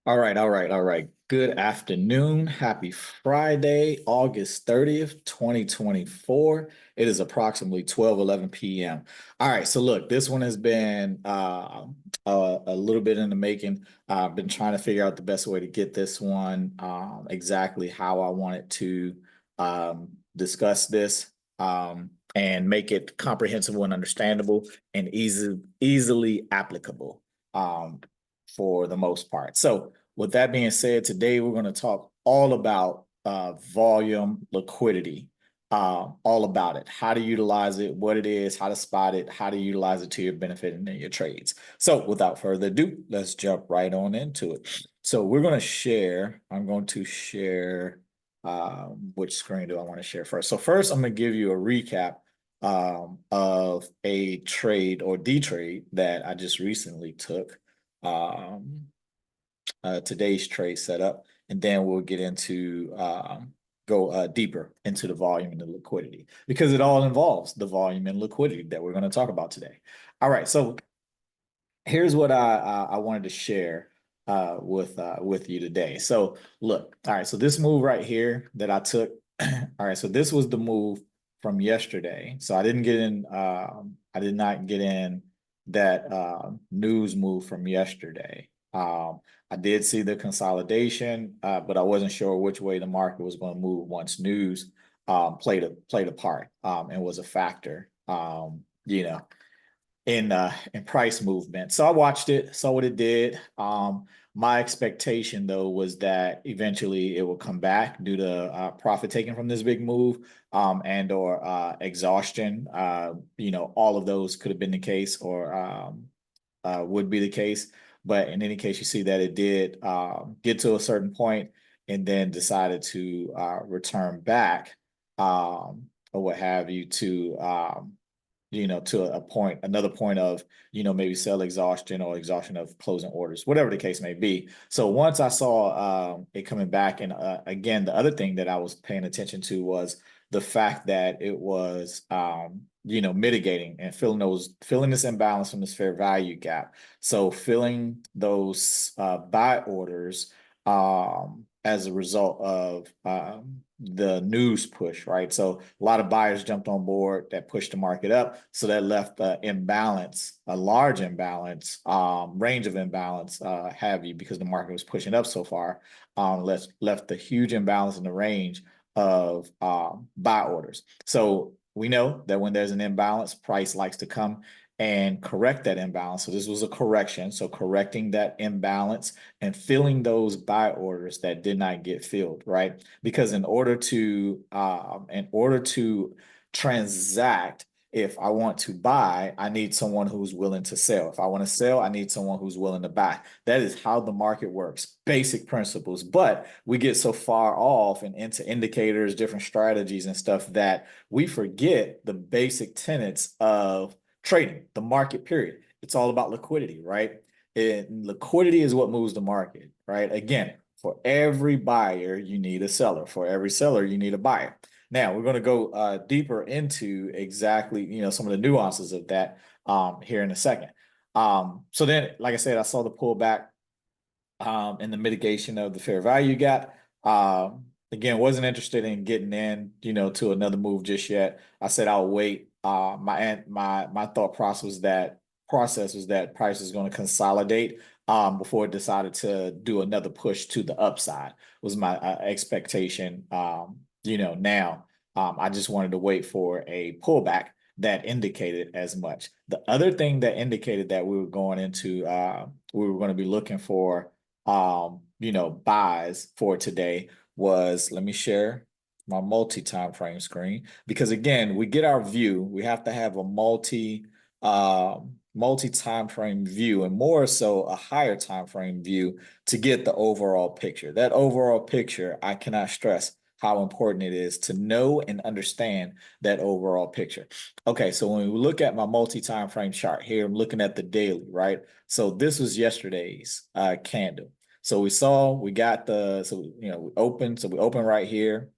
All right. Good afternoon. Happy Friday, August 30th, 2024. It is approximately 12:11 p.m. All right, so look, this one has been a little bit in the making. I've been trying to figure out the best way to get this one, exactly how I wanted to discuss this, and make it comprehensible and understandable and easily applicable. Um, for the most part. So, with that being said, today we're going to talk all about volume liquidity, all about it, how to utilize it, what it is, how to spot it, how to utilize it to your benefit and in your trades. So, without further ado, let's jump right on into it. So, we're going to share, I'm going to share, which screen do I want to share first? So, first, I'm going to give you a recap of a trade or D trade that I just recently took. Um, Today's trade setup, and then we'll get into go deeper into the volume and the liquidity because it all involves the volume and liquidity that we're going to talk about today. All right, so here's what I wanted to share with you today. So look, all right, so this move right here that I took, all right, so this was the move from yesterday. So I didn't get in, I did not get in that news move from yesterday. I did see the consolidation, but I wasn't sure which way the market was going to move once news played a part and was a factor. In price movement. So I watched it, saw what it did. My expectation though was that eventually it will come back due to profit taken from this big move, and or exhaustion. All of those could have been the case or would be the case. But in any case, you see that it did get to a certain point and then decided to return back, or what have you, to a point, another point of, maybe sell exhaustion or exhaustion of closing orders, whatever the case may be. So once I saw it coming back, and again, the other thing that I was paying attention to was the fact that it was, mitigating and filling this imbalance from this fair value gap. So filling those buy orders as a result of the news push, right? So a lot of buyers jumped on board that pushed the market up. So that left imbalance, a large imbalance, range of imbalance, have you, because the market was pushing up so far, left a huge imbalance in the range of buy orders. So we know that when there's an imbalance, price likes to come and correct that imbalance. So this was a correction. So correcting that imbalance and filling those buy orders that did not get filled, right? Because in order to transact, if I want to buy, I need someone who's willing to sell. If I want to sell, I need someone who's willing to buy. That is how the market works, basic principles. But we get so far off and into indicators, different strategies and stuff that we forget the basic tenets of trading, the market period. It's all about liquidity, right? And liquidity is what moves the market, right? Again, for every buyer, you need a seller. For every seller, you need a buyer. Now we're going to go deeper into exactly, some of the nuances of that here in a second. So then, like I said, I saw the pullback and the mitigation of the fair value gap. Again, wasn't interested in getting in, to another move just yet. I said I'll wait. My thought process was that price is going to consolidate before it decided to do another push to the upside was my expectation. Now I just wanted to wait for a pullback that indicated as much. The other thing that indicated that we were going into, we were going to be looking for buys for today was, let me share my multi-time frame screen, because again, we get our view, we have to have a multi-time frame view, and more so a higher time frame view to get the overall picture. That overall picture, I cannot stress how important it is to know and understand that overall picture. Okay, so when we look at my multi-time frame chart here, I'm looking at the daily, right? So this was yesterday's candle. So we opened right here.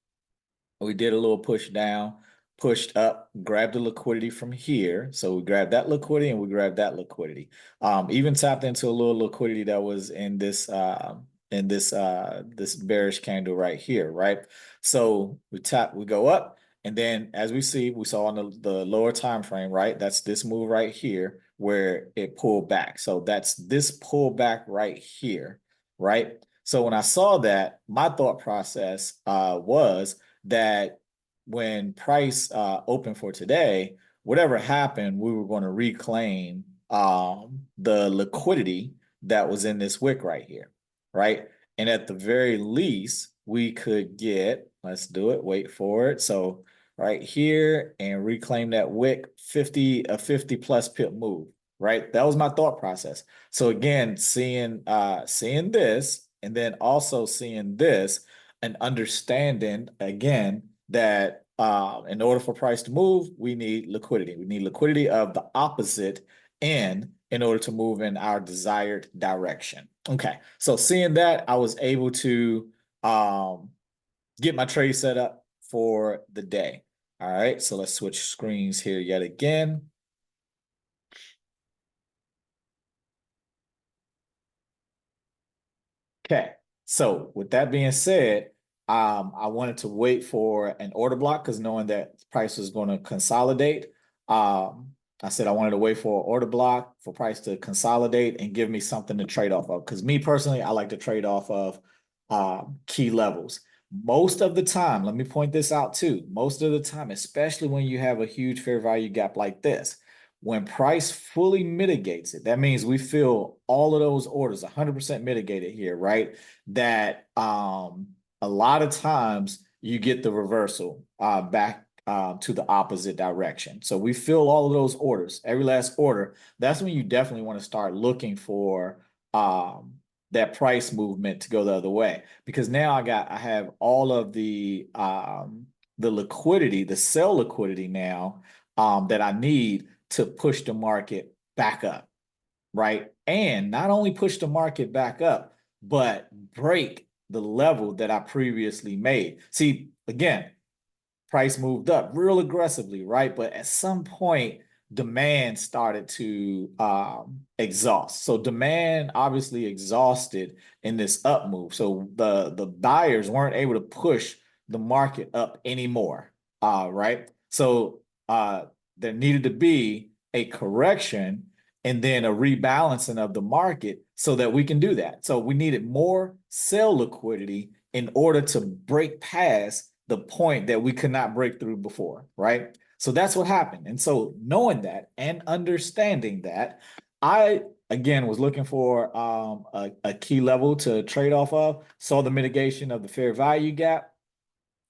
We did a little push down, pushed up, grabbed the liquidity from here. So we grabbed that liquidity and we grabbed that liquidity. Even tapped into a little liquidity that was in this in this bearish candle right here, right? So we go up, and then as we saw on the lower time frame, right? That's this move right here where it pulled back. So that's this pullback right here, right? So when I saw that, my thought process was that when price opened for today, whatever happened, we were going to reclaim the liquidity that was in this wick right here, right? And at the very least, we could get, let's do it, wait for it. So right here and reclaim that wick, a 50 plus pip move, right? That was my thought process. So again, seeing this and then also seeing this and understanding again that in order for price to move, we need liquidity. We need liquidity of the opposite end in order to move in our desired direction. Okay, so seeing that, I was able to get my trade set up for the day. All right, so let's switch screens here yet again. Okay, so with that being said, I wanted to wait for an order block because knowing that price was going to consolidate, I said I wanted to wait for an order block for price to consolidate and give me something to trade off of. Because me personally, I like to trade off of key levels. Most of the time, let me point this out too. Most of the time, especially when you have a huge fair value gap like this, when price fully mitigates it, that means we feel all of those orders 100% mitigated here, right? That a lot of times you get the reversal back to the opposite direction. So we fill all of those orders, every last order. That's when you definitely want to start looking for that price movement to go the other way, because now I have all of the liquidity, the sell liquidity now that I need to push the market back up, right? And not only push the market back up, but break the level that I previously made. See, again, price moved up real aggressively, right? But at some point, demand started to exhaust. So demand obviously exhausted in this up move. So the buyers weren't able to push the market up anymore, right? So there needed to be a correction and then a rebalancing of the market so that we can do that. So we needed more sell liquidity in order to break past the point that we could not break through before, right? So that's what happened. And so knowing that and understanding that, I again was looking for a key level to trade off of, saw the mitigation of the fair value gap,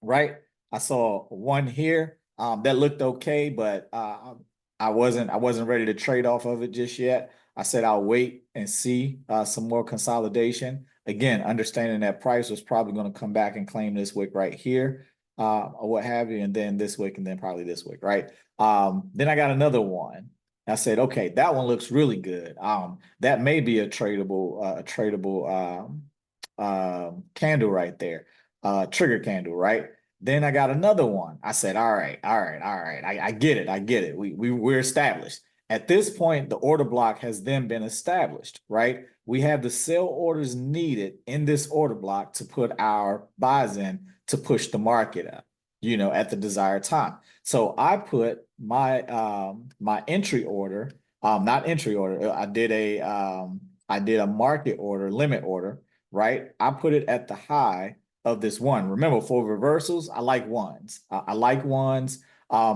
right? I saw one here that looked okay, but I wasn't ready to trade off of it just yet. I said I'll wait and see some more consolidation. Again, understanding that price was probably going to come back and claim this wick right here, or what have you, and then this wick, and then probably this wick, right? Then I got another one. I said, okay, that one looks really good. That may be a tradable candle right there, trigger candle, right? Then I got another one. I said, all right, all right, all right. I get it. I get it. We're established. At this point, the order block has then been established, right? We have the sell orders needed in this order block to put our buys in to push the market up, at the desired time. So I put my entry order, not entry order. I did a market order, limit order, right? I put it at the high of this one. Remember, for reversals, I like ones. I like ones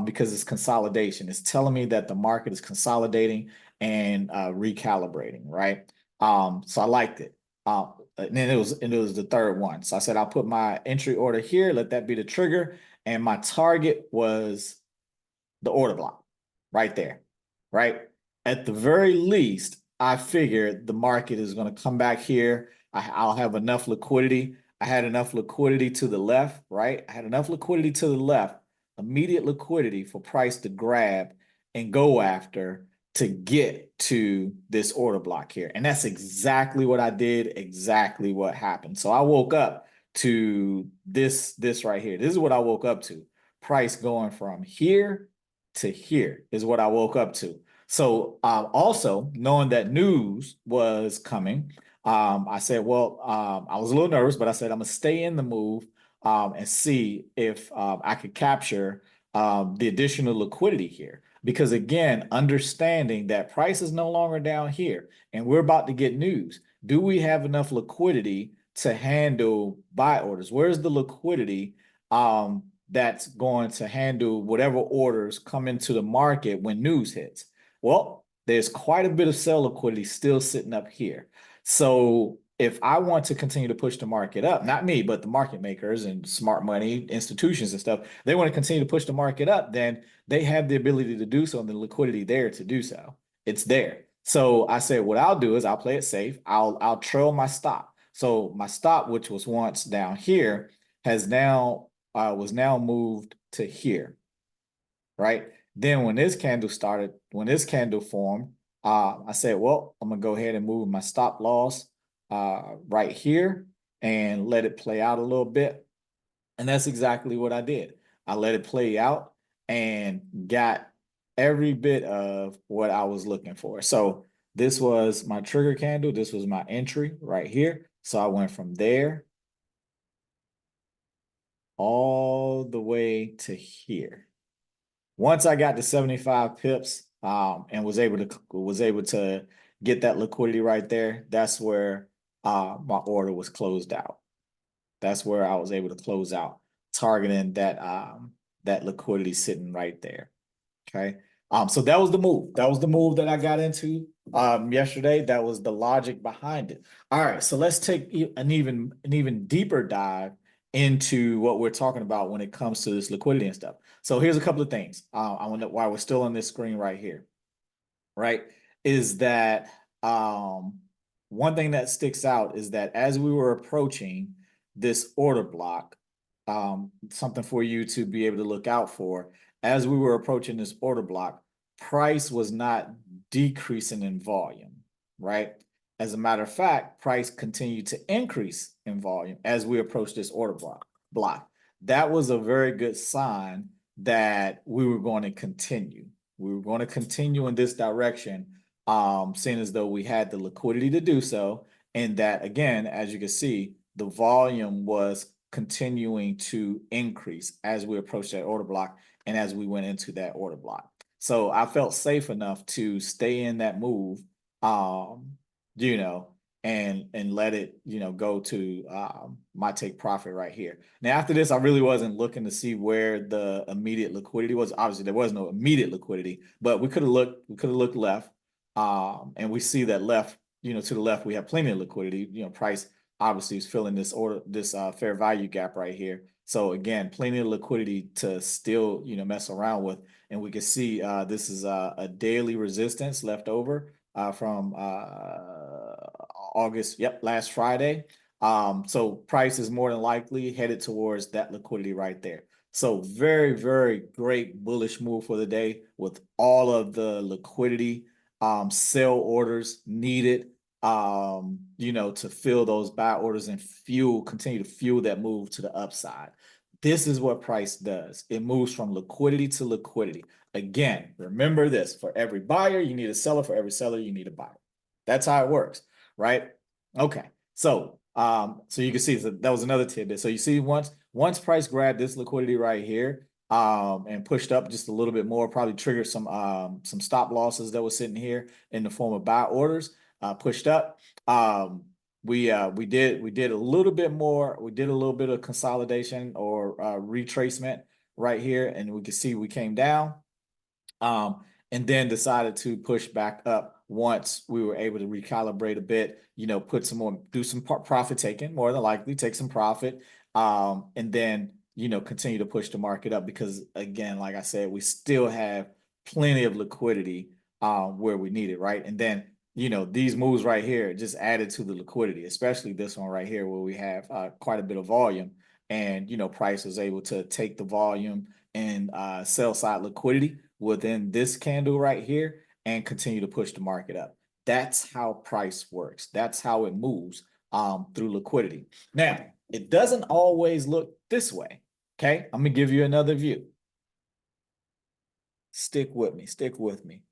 because it's consolidation. It's telling me that the market is consolidating and recalibrating, right? So I liked it. And then it was the third one. So I said I'll put my entry order here, let that be the trigger, and my target was the order block right there, right? At the very least, I figured the market is going to come back here. I'll have enough liquidity. I had enough liquidity to the left, right? I had enough liquidity to the left, immediate liquidity for price to grab and go after to get to this order block here. And that's exactly what I did, exactly what happened. So I woke up to this right here. This is what I woke up to. Price going from here to here is what I woke up to. So also knowing that news was coming, I said, well, I was a little nervous, but I said, I'm gonna stay in the move and see if I could capture the additional liquidity here. Because again, understanding that price is no longer down here and we're about to get news. Do we have enough liquidity to handle buy orders? Where's the liquidity that's going to handle whatever orders come into the market when news hits? Well, there's quite a bit of sell liquidity still sitting up here. So if I want to continue to push the market up, not me, but the market makers and smart money institutions and stuff, they want to continue to push the market up, then they have the ability to do so and the liquidity there to do so. It's there. So I said, what I'll do is I'll play it safe. I'll trail my stop. So my stop, which was once down here, has now was now moved to here, right? Then when this candle formed, I said, well, I'm gonna go ahead and move my stop loss right here and let it play out a little bit. And that's exactly what I did. I let it play out and got every bit of what I was looking for. So this was my trigger candle. This was my entry right here. So I went from there all the way to here. Once I got to 75 pips and was able to get that liquidity right there, that's where my order was closed out. That's where I was able to close out, targeting that liquidity sitting right there. Okay. So that was the move. That was the move that I got into yesterday. That was the logic behind it. All right, so let's take an even deeper dive into what we're talking about when it comes to this liquidity and stuff. So here's a couple of things. I want to while we're still on this screen right here, right? Is that one thing that sticks out is that as we were approaching this order block, something for you to be able to look out for as we were approaching this order block, price was not decreasing in volume, right? As a matter of fact, price continued to increase in volume as we approached this order block. That was a very good sign that we were going to continue. We were going to continue in this direction, seeing as though we had the liquidity to do so. And that, again, as you can see, the volume was continuing to increase as we approached that order block and as we went into that order block. So I felt safe enough to stay in that move, you know, and let it, go to my take profit right here. Now, after this, I really wasn't looking to see where the immediate liquidity was. Obviously, there was no immediate liquidity, but we could have looked left. And we see that left, to the left, we have plenty of liquidity. Price obviously is filling this fair value gap right here. So again, plenty of liquidity to still, mess around with. And we can see this is a daily resistance left over from August, last Friday. So price is more than likely headed towards that liquidity right there. So very, very great bullish move for the day with all of the liquidity, sell orders needed, to fill those buy orders and continue to fuel that move to the upside. This is what price does. It moves from liquidity to liquidity. Again, remember this, for every buyer, you need a seller. For every seller, you need a buyer. That's how it works, right? Okay. So, so you can see that was another tidbit. So you see once price grabbed this liquidity right here, and pushed up just a little bit more, probably triggered some stop losses that was sitting here in the form of buy orders, pushed up. We did a little bit more. We did a little bit of consolidation or retracement right here, and we can see we came down, and then decided to push back up once we were able to recalibrate a bit. Put some more, do some profit taking, more than likely take some profit, and then continue to push the market up because again, like I said, we still have plenty of liquidity where we need it, right? And then these moves right here just added to the liquidity, especially this one right here where we have quite a bit of volume, and price was able to take the volume and sell side liquidity within this candle right here and continue to push the market up. That's how price works. That's how it moves through liquidity. Now, it doesn't always look this way. Okay, I'm gonna give you another view. Stick with me. Stick with me.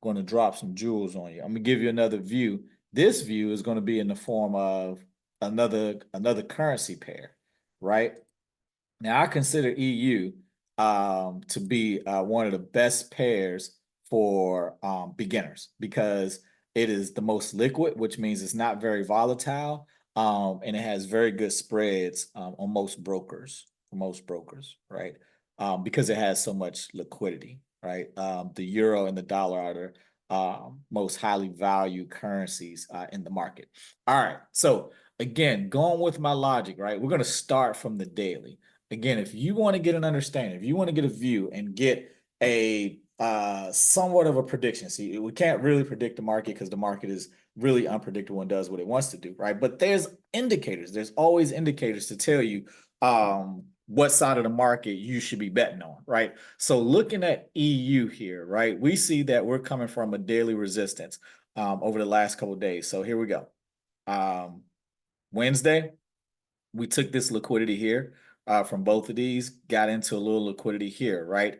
Going to drop some jewels on you. I'm gonna give you another view This view is going to be in the form of another currency pair, right? Now, I consider EU to be one of the best pairs for beginners because it is the most liquid, which means it's not very volatile, and it has very good spreads on most brokers, right? Because it has so much liquidity, right? The euro and the dollar are the most highly valued currencies in the market. All right, so again, going with my logic, right? We're going to start from the daily. Again, if you want to get an understanding, if you want to get a view and get a somewhat of a prediction, see, we can't really predict the market because the market is really unpredictable and does what it wants to do, right? But there's indicators. There's always indicators to tell you what side of the market you should be betting on, right? So looking at EU here, right, we see that we're coming from a daily resistance over the last couple of days. So here we go. Wednesday, we took this liquidity here from both of these, got into a little liquidity here, right?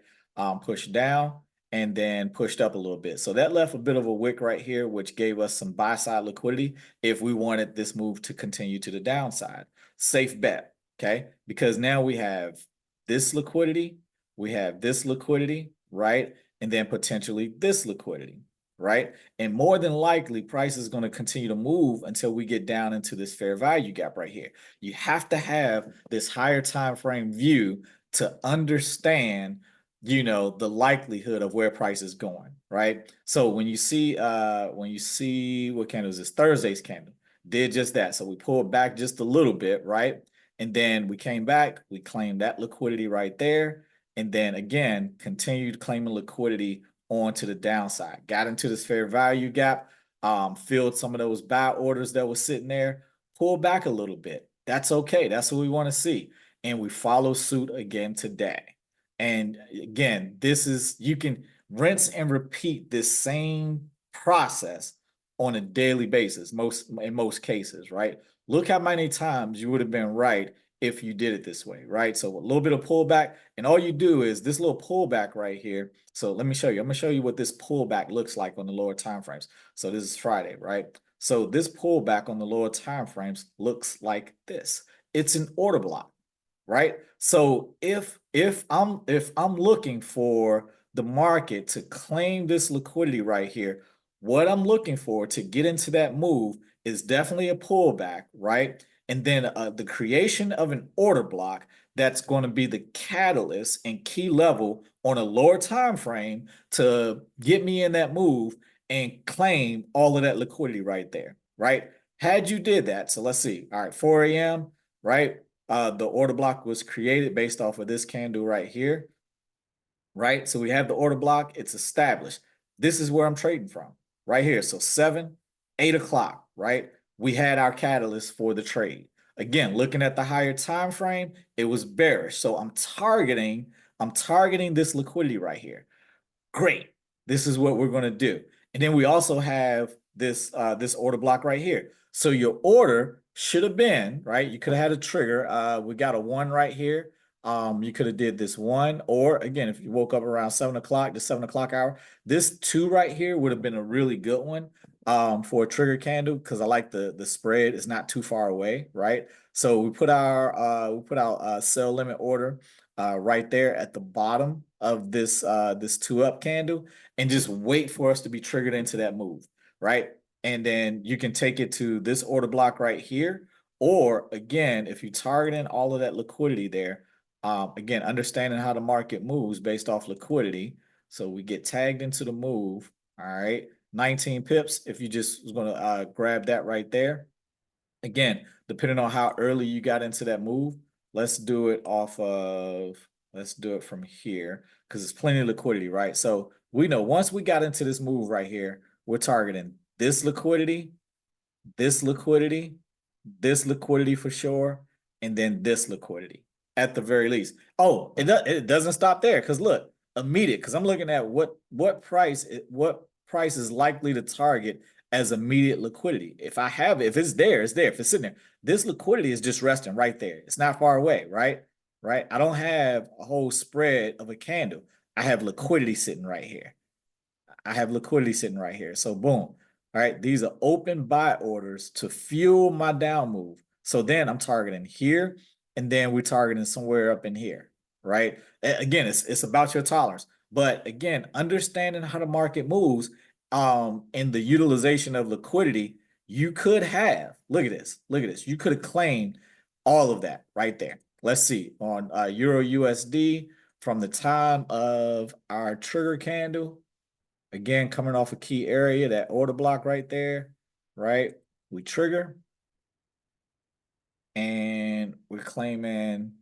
Pushed down and then pushed up a little bit. So that left a bit of a wick right here, which gave us some buy side liquidity if we wanted this move to continue to the downside. Safe bet, okay? Because now we have this liquidity, we have this liquidity, right? And then potentially this liquidity, right? And more than likely, price is going to continue to move until we get down into this fair value gap right here. You have to have this higher time frame view to understand, the likelihood of where price is going, right? So when you see what candle is this? Thursday's candle did just that. So we pulled back just a little bit, right? And then we came back, we claimed that liquidity right there, and then again continued claiming liquidity onto the downside. Got into this fair value gap, filled some of those buy orders that were sitting there, pulled back a little bit. That's okay. That's what we want to see. And we follow suit again today. And again, you can rinse and repeat this same process on a daily basis, in most cases, right? Look how many times you would have been right if you did it this way, right? So a little bit of pullback, and all you do is this little pullback right here. So let me show you. I'm gonna show you what this pullback looks like on the lower time frames. So this is Friday, right? So this pullback on the lower time frames looks like this. It's an order block, right? So if I'm looking for the market to claim this liquidity right here, what I'm looking for to get into that move is definitely a pullback, right? And then the creation of an order block that's going to be the catalyst and key level on a lower time frame to get me in that move and claim all of that liquidity right there, right? Had you did that, so let's see. All right, 4 a.m., right? The order block was created based off of this candle right here, right? So we have the order block, it's established. This is where I'm trading from, right here. So 7, 8 o'clock, right? We had our catalyst for the trade. Again, looking at the higher time frame, it was bearish. So I'm targeting this liquidity right here. Great. This is what we're going to do. And then we also have this order block right here. So your order should have been, right? You could have had a trigger. We got a 1 right here. You could have did this 1, or again, if you woke up around 7 o'clock, the 7 o'clock hour, this 2 right here would have been a really good one for a trigger candle because I like the spread is not too far away, right? So we put our sell limit order right there at the bottom of this 2 up candle and just wait for us to be triggered into that move, right? And then you can take it to this order block right here. Or again, if you're targeting all of that liquidity there, again, understanding how the market moves based off liquidity. So we get tagged into the move. All right. 19 pips. If you just was going to grab that right there. Again, depending on how early you got into that move, let's do it from here because there's plenty of liquidity, right? So we know once we got into this move right here, we're targeting this liquidity, this liquidity, this liquidity for sure, and then this liquidity at the very least. Oh, it doesn't stop there because look, immediate. Because I'm looking at what price is likely to target as immediate liquidity. If it's there, it's there. If it's sitting there, this liquidity is just resting right there. It's not far away, right? Right. I don't have a whole spread of a candle. I have liquidity sitting right here. So boom. All right, these are open buy orders to fuel my down move. So then I'm targeting here, and then we're targeting somewhere up in here, right? Again, it's about your tolerance. But again, understanding how the market moves, and the utilization of liquidity, you could have, look at this. You could have claimed all of that right there. Let's see on Euro USD from the time of our trigger candle. Again, coming off a key area, that order block right there, right? We trigger and we're claiming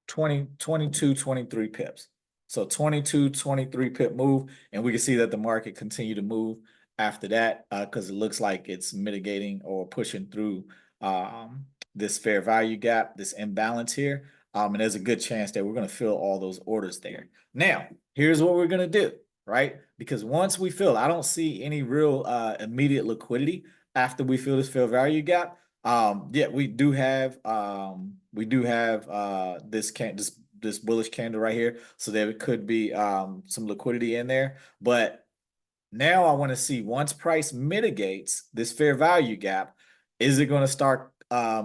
20, 22, 23 pips. So 22, 23 pip move. And we can see that the market continue to move after that because it looks like it's mitigating or pushing through this fair value gap, this imbalance here. And there's a good chance that we're going to fill all those orders there. Now, here's what we're going to do, right? Because once we fill, I don't see any real immediate liquidity after we fill this fair value gap. Yeah, we do have this bullish candle right here, so there could be some liquidity in there. But now I want to see, once price mitigates this fair value gap, is it going to start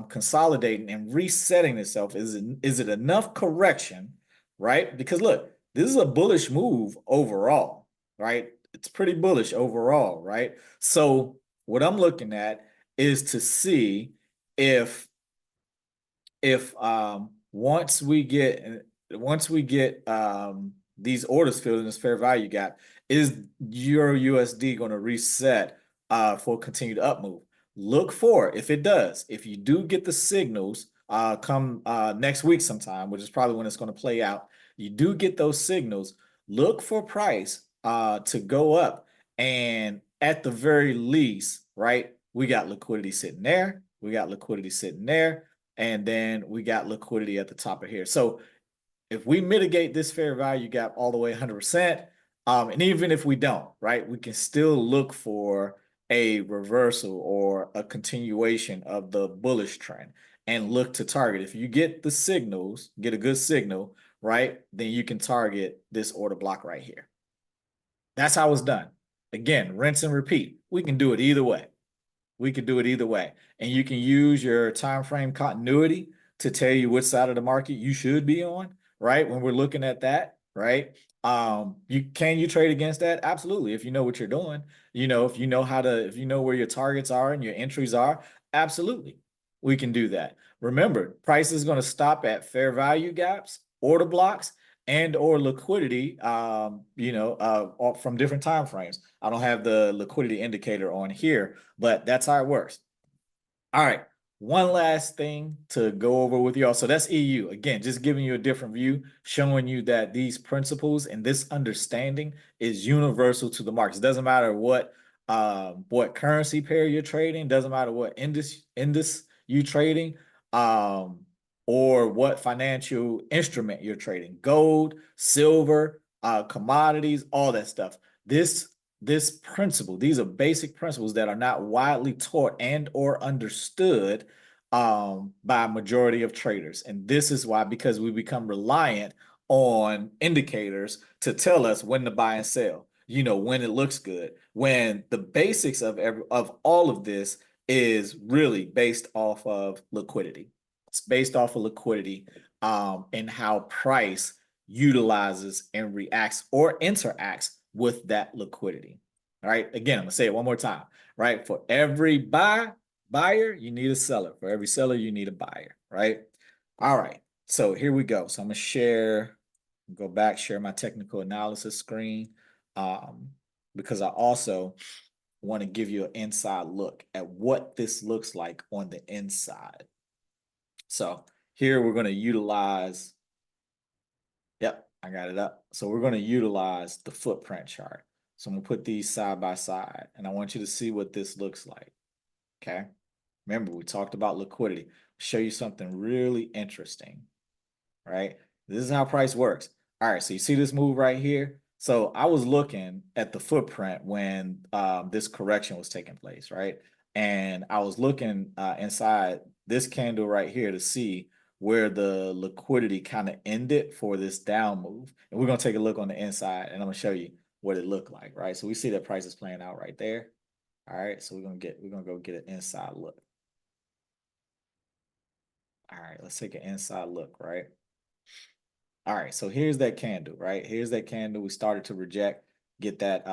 consolidating and resetting itself? Is it enough correction, right? Because look, this is a bullish move overall, right? It's pretty bullish overall, right? So what I'm looking at is to see if once we get these orders filled in this fair value gap, is Euro USD going to reset for continued up move? Look for it. If it does, if you do get the signals come next week sometime, which is probably when it's going to play out, you do get those signals, look for price to go up. And at the very least, right, we got liquidity sitting there. We got liquidity sitting there. And then we got liquidity at the top of here. So if we mitigate this fair value gap all the way 100%, and even if we don't, right, we can still look for a reversal or a continuation of the bullish trend and look to target. If you get the signals, get a good signal, right, then you can target this order block right here. That's how it's done. Again, rinse and repeat. We can do it either way. We could do it either way. And you can use your time frame continuity to tell you which side of the market you should be on, right? When we're looking at that, right? You trade against that? Absolutely. If you know what you're doing, if you know if you know where your targets are and your entries are, absolutely. We can do that. Remember, price is going to stop at fair value gaps, order blocks, and or liquidity, from different time frames. I don't have the liquidity indicator on here, but that's how it works. All right. One last thing to go over with y'all. So that's EU. Again, just giving you a different view, showing you that these principles and this understanding is universal to the markets. It doesn't matter what currency pair you're trading, doesn't matter what index you trading, or what financial instrument you're trading, gold, silver, commodities, all that stuff. This principle, these are basic principles that are not widely taught and or understood by a majority of traders. And this is why, because we become reliant on indicators to tell us when to buy and sell, when it looks good, when the basics of all of this is really based off of liquidity. It's based off of liquidity and how price utilizes and reacts or interacts with that liquidity. All right. Again, I'm gonna say it one more time. Right. For every buyer, you need a seller. For every seller, you need a buyer. Right. All right. So here we go. So I'm gonna go back, share my technical analysis screen, because I also want to give you an inside look at what this looks like on the inside. So here we're going to utilize, yep, I got it up. So we're going to utilize the footprint chart. So I'm going to put these side by side, and I want you to see what this looks like. Okay. Remember, we talked about liquidity. I'll show you something really interesting, right? This is how price works. All right. So you see this move right here. So I was looking at the footprint when this correction was taking place, right? And I was looking inside this candle right here to see where the liquidity kind of ended for this down move. And we're going to take a look on the inside, and I'm going to show you what it looked like, right? So we see that price is playing out right there. All right, so we're gonna go get an inside look. All right, let's take an inside look, right? All right, so here's that candle, right? Here's that candle. We started to reject, get that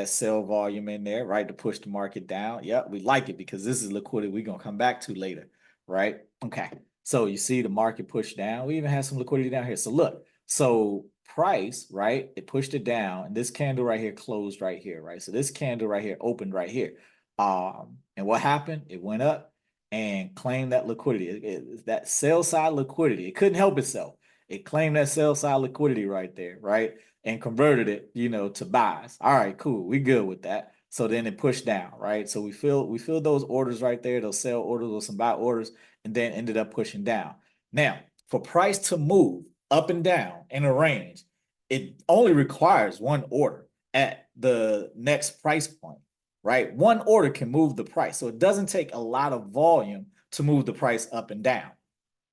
sell volume in there, right? To push the market down. Yep, we like it because this is liquidity we're gonna come back to later, right? Okay. So you see the market push down. We even have some liquidity down here. So look, so price, right? It pushed it down, and this candle right here closed right here, right? So this candle right here opened right here. And what happened? It went up and claimed that liquidity, that sell side liquidity. It couldn't help itself. It claimed that sell side liquidity right there, right? And converted it, to buys. All right, cool. We good with that. So then it pushed down, right? So we filled those orders right there, those sell orders with some buy orders, and then ended up pushing down. Now, for price to move up and down in a range, it only requires one order at the next price point, right? One order can move the price. So it doesn't take a lot of volume to move the price up and down,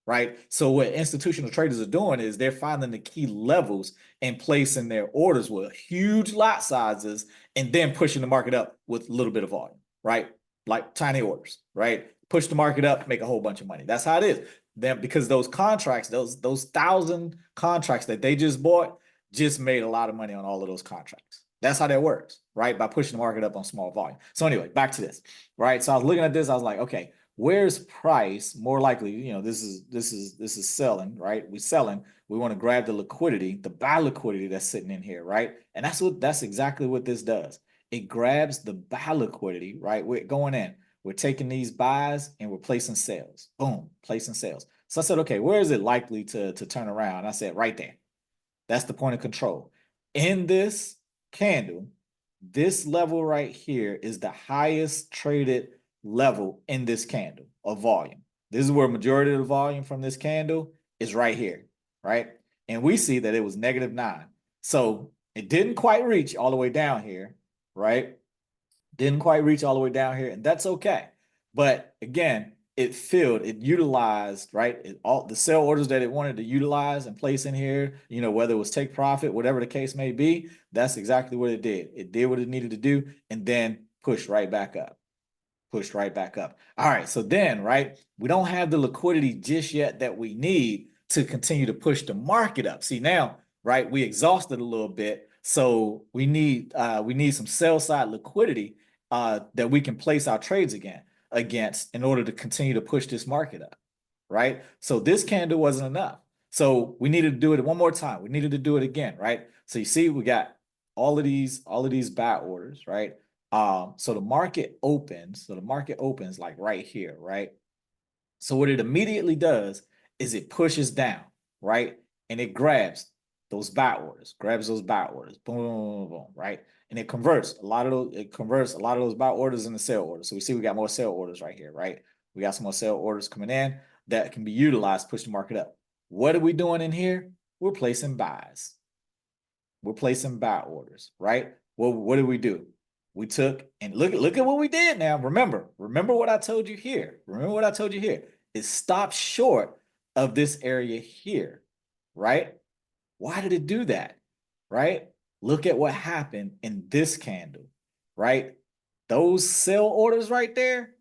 right? So what institutional traders are doing is they're finding the key levels and placing their orders with huge lot sizes and then pushing the market up with a little bit of volume, right? Like tiny orders, right? Push the market up, make a whole bunch of money. That's how it is. Then because those contracts, those 1,000 contracts that they just bought, just made a lot of money on all of those contracts. That's how that works, right? By pushing the market up on small volume. So anyway, back to this, right? So I was looking at this, I was like, okay, where's price more likely? This is selling, right? We selling. We want to grab the liquidity, the buy liquidity that's sitting in here, right? And that's exactly what this does. It grabs the buy liquidity, right? We're going in. We're taking these buys and we're placing sales. Boom, placing sales. So I said, okay, where is it likely to turn around? I said, right there. That's the point of control. In this candle, this level right here is the highest traded level in this candle of volume. This is where majority of the volume from this candle is right here, right? And we see that it was -9. So it didn't quite reach all the way down here, right? Didn't quite reach all the way down here, and that's okay. But again, it utilized, right? All the sell orders that it wanted to utilize and place in here, whether it was take profit, whatever the case may be, that's exactly what it did. It did what it needed to do and then pushed right back up. Pushed right back up. All right, so then, right, we don't have the liquidity just yet that we need to continue to push the market up. See now, right, we exhausted a little bit, so we need some sell side liquidity that we can place our trades against in order to continue to push this market up, right? So this candle wasn't enough. So we needed to do it one more time. We needed to do it again, right? So you see, we got all of these buy orders, right? So the market opens. So the market opens like right here, right? So what it immediately does is it pushes down, right? And it grabs those buy orders, boom, boom, boom, boom, right? And it converts a lot of those buy orders into sell orders. So we see we got more sell orders right here, right? We got some more sell orders coming in that can be utilized to push the market up. What are we doing in here? We're placing buys. We're placing buy orders, right? Well, what did we do? We took and look at what we did now. Remember what I told you here. Remember what I told you here. It stopped short of this area here, right? Why did it do that? Right? Look at what happened in this candle, right? Those sell orders right there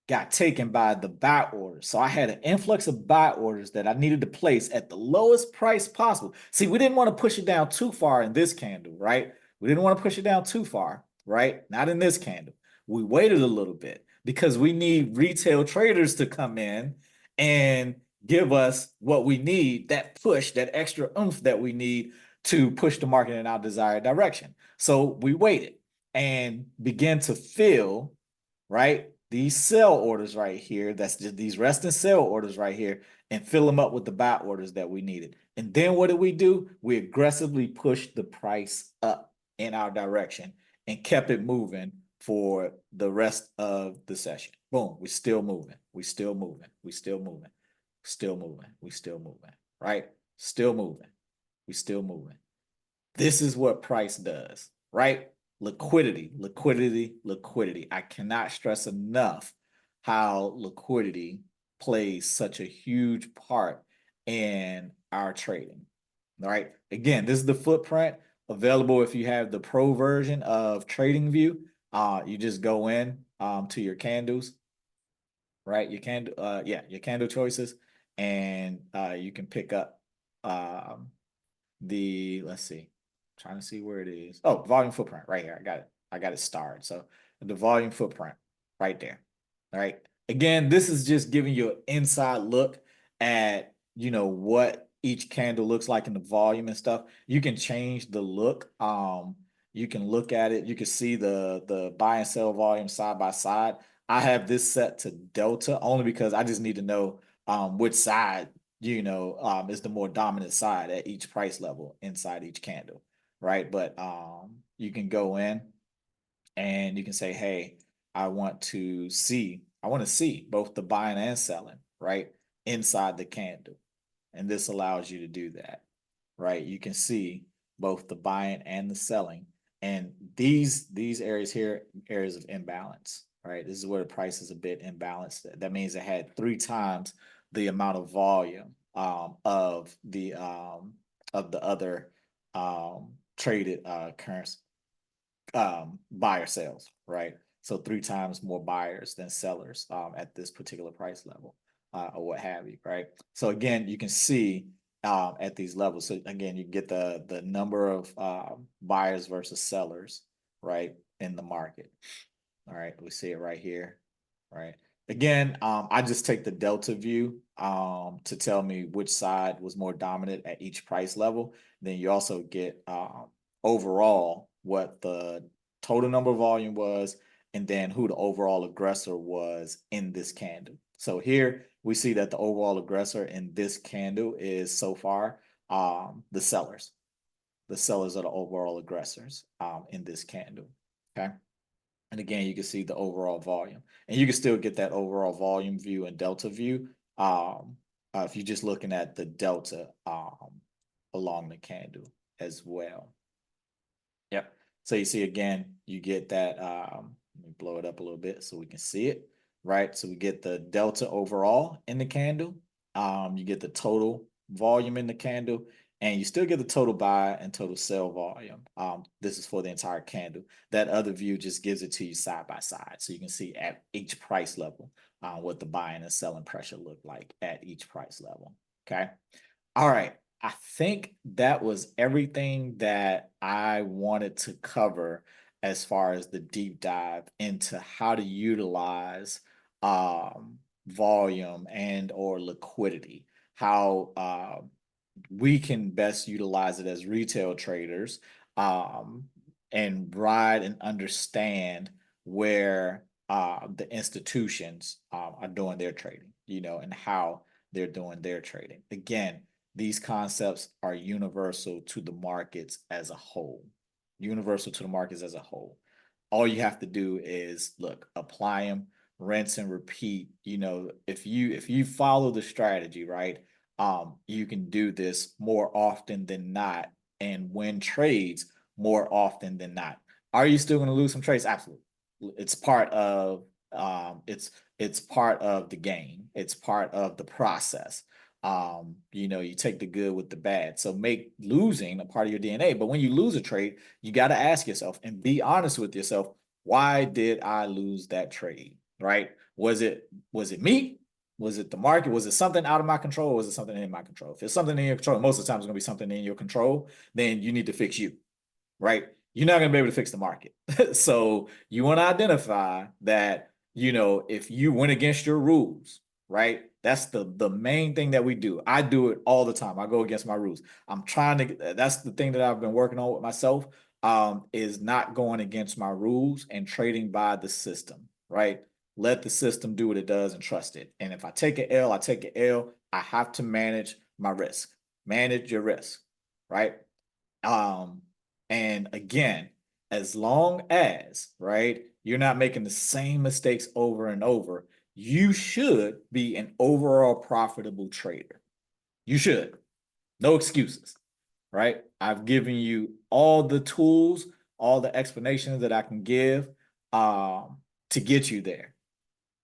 got taken by the buy orders. So I had an influx of buy orders that I needed to place at the lowest price possible. See, we didn't want to push it down too far in this candle, right? We didn't want to push it down too far, right? Not in this candle. We waited a little bit because we need retail traders to come in and give us what we need, that push, that extra oomph that we need to push the market in our desired direction. So we waited and began to fill, right, these sell orders right here, that's just these rest and sell orders right here, and fill them up with the buy orders that we needed. And then what did we do? We aggressively pushed the price up in our direction and kept it moving for the rest of the session. Boom, we're still moving. We're still moving. We're still moving. Still moving. We're still moving, right? Still moving. We're still moving. This is what price does, right? Liquidity, liquidity, liquidity. I cannot stress enough how liquidity plays such a huge part in our trading. All right. Again, this is the footprint. available if you have the pro version of TradingView. You just go in to your candles, right? Your candle choices, and you can pick up um, let's see, trying to see where it is. Oh, volume footprint right here. I got it. I got it starred. So the volume footprint right there. All right. Again, this is just giving you an inside look at, what each candle looks like in the volume and stuff. You can change the look. You can look at it. You can see the buy and sell volume side by side. I have this set to delta only because I just need to know which side is the more dominant side at each price level inside each candle, right? But you can go in and you can say, hey, I want to see both the buying and selling, right, inside the candle. And this allows you to do that, right? You can see both the buying and the selling. And these areas here, areas of imbalance, right? This is where the price is a bit imbalanced. That means it had 3 times the amount of volume of the other traded currency buyer sales, right? So 3 times more buyers than sellers at this particular price level, or what have you, right? So again, you can see at these levels. So again, you get the number of buyers versus sellers, right, in the market. All right, we see it right here, right? Again, I just take the delta view to tell me which side was more dominant at each price level. Then you also get overall what the total number of volume was, and then who the overall aggressor was in this candle. So here we see that the overall aggressor in this candle is so far the sellers. The sellers are the overall aggressors in this candle. Okay. And again, you can see the overall volume, and you can still get that overall volume view and delta view if you're just looking at the delta along the candle as well. Yep. So you see again, you get that. Let me blow it up a little bit so we can see it, right? So we get the delta overall in the candle. You get the total volume in the candle, and you still get the total buy and total sell volume. This is for the entire candle. That other view just gives it to you side by side, so you can see at each price level what the buying and selling pressure look like at each price level. Okay. All right. I think that was everything that I wanted to cover as far as the deep dive into how to utilize volume and or liquidity, how we can best utilize it as retail traders um, and ride and understand where the institutions are doing their trading, and how they're doing their trading. Again, these concepts are universal to the markets as a whole. Universal to the markets as a whole. All you have to do is look, apply them, rinse and repeat. If you follow the strategy, right, you can do this more often than not and win trades more often than not. Are you still going to lose some trades? Absolutely. It's part of it's part of the game. It's part of the process. You take the good with the bad. So make losing a part of your DNA. But when you lose a trade, you got to ask yourself and be honest with yourself. Why did I lose that trade? Right? Was it me? Was it the market? Was it something out of my control? Or was it something in my control? If it's something in your control, most of the time it's going to be something in your control, then you need to fix you, right? You're not going to be able to fix the market. So you want to identify that, if you went against your rules, right? That's the main thing that we do. I do it all the time. I go against my rules. That's the thing that I've been working on with myself, is not going against my rules and trading by the system, right? Let the system do what it does and trust it. And if I take an L, I take an L. I have to manage my risk. Manage your risk, right? Um, and again, as long as, right, you're not making the same mistakes over and over, you should be an overall profitable trader. You should. No excuses, right? I've given you all the tools, all the explanations that I can give to get you there.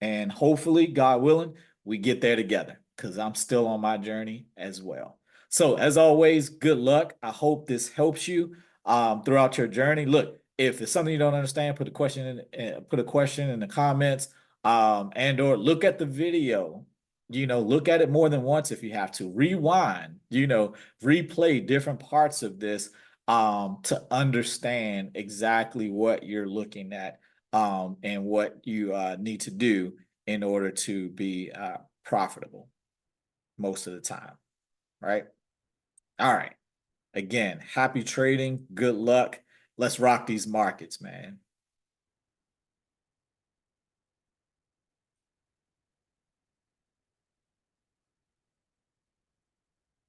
And hopefully, God willing, we get there together because I'm still on my journey as well. So, as always, good luck. I hope this helps you. throughout your journey. Look, if it's something you don't understand, put a question in the comments, and or look at the video. Look at it more than once if you have to. Rewind, replay different parts of this to understand exactly what you're looking at and what you need to do in order to be profitable most of the time, right? All right. Again, happy trading. Good luck. Let's rock these markets, man.